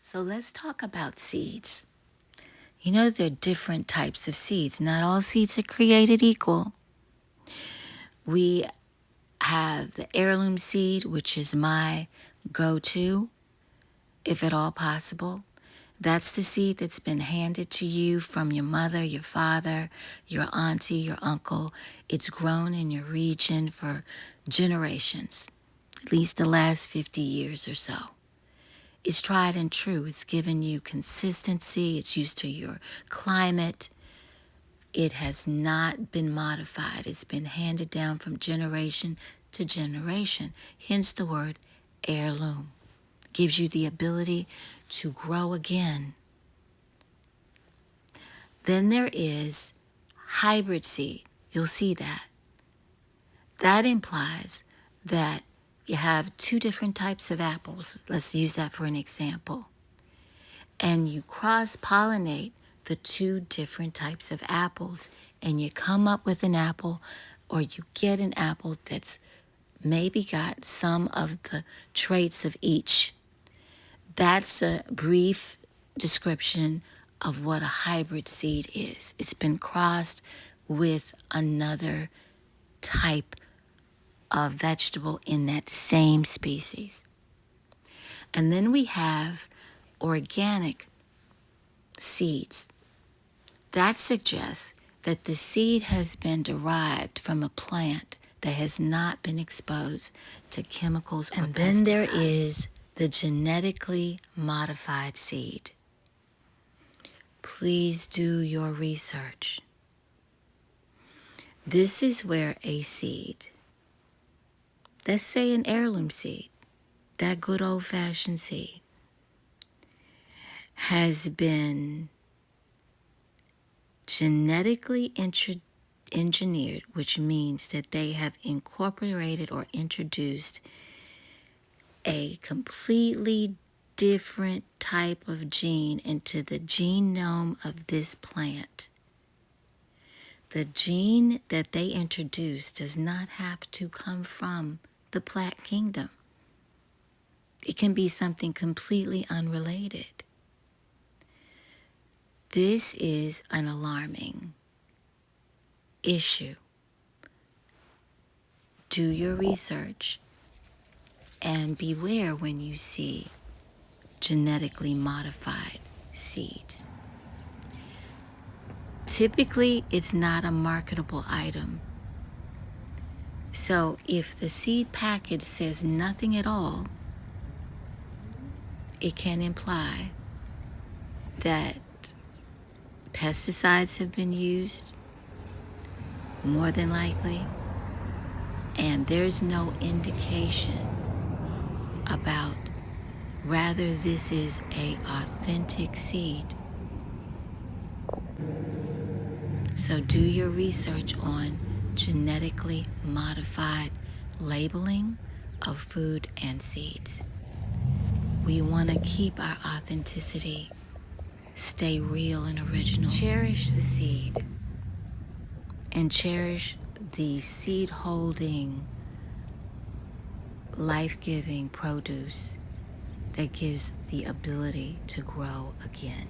So let's talk about seeds. You know, there are different types of seeds. Not all seeds are created equal. We have the heirloom seed, which is my go-to, if at all possible. That's the seed that's been handed to you from your mother, your father, your auntie, your uncle. It's grown in your region for generations, at least the last 50 years or so. It's tried and true. It's given you consistency. It's used to your climate. It has not been modified. It's been handed down from generation to generation. Hence the word heirloom. Gives you the ability to grow again. Then there is hybrid seed. You'll see that. That implies that you have two different types of apples. Let's use that for an example. And you cross-pollinate the two different types of apples, and you come up with an apple, or you get an apple that's maybe got some of the traits of each. That's a brief description of what a hybrid seed is. It's been crossed with another type of vegetable in that same species. And then we have organic seeds. That suggests that the seed has been derived from a plant that has not been exposed to chemicals or pesticides. And then there is the genetically modified seed. Please do your research. This is where a seed, let's say an heirloom seed, that good old-fashioned seed, has been genetically engineered, which means that they have incorporated or introduced a completely different type of gene into the genome of this plant. The gene that they introduced does not have to come from the plant kingdom. It can be something completely unrelated. This is an alarming issue. Do your research and beware when you see genetically modified seeds. Typically, it's not a marketable item. So if the seed package says nothing at all, it can imply that pesticides have been used, more than likely, and there's no indication about rather this is an authentic seed. So do your research on genetically modified labeling of food and seeds. We want to keep our authenticity, stay real and original. Cherish the seed and cherish the seed-holding, life-giving produce that gives the ability to grow again.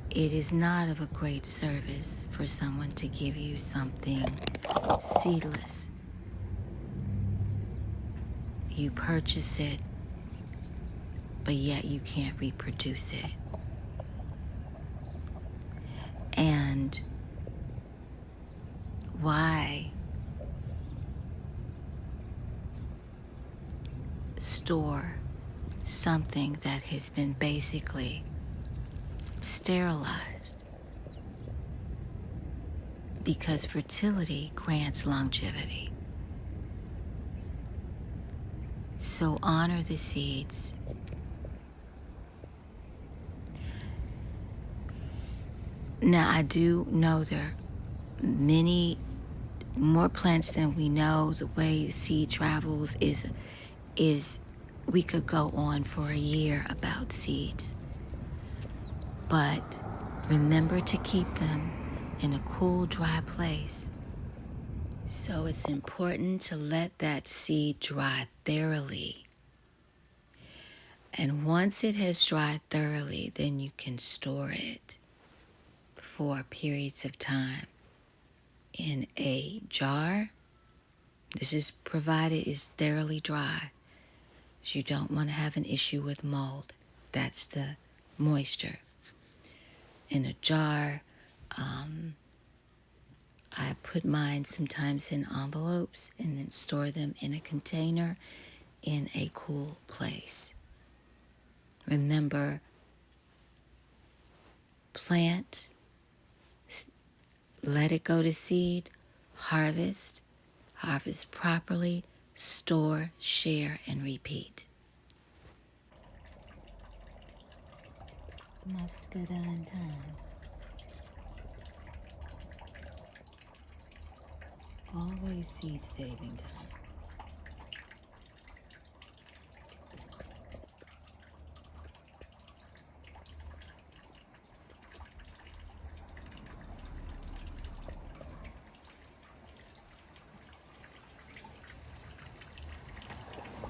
It is not of a great service for someone to give you something seedless. You purchase it, but yet you can't reproduce it. And why store something that has been basically sterilized? Because fertility grants longevity. So honor the seeds. Now, I do know there are many more plants than we know. The way seed travels is we could go on for a year about seeds. But remember to keep them in a cool, dry place. So it's important to let that seed dry thoroughly And once it has dried thoroughly, then you can store it for periods of time in a jar. This is provided it's thoroughly dry. You don't want to have an issue with mold. That's the moisture. In a jar, I put mine sometimes in envelopes and then store them in a container in a cool place. Remember, plant, let it go to seed, harvest properly, store, share, and repeat. Must go down time. Always seed saving time.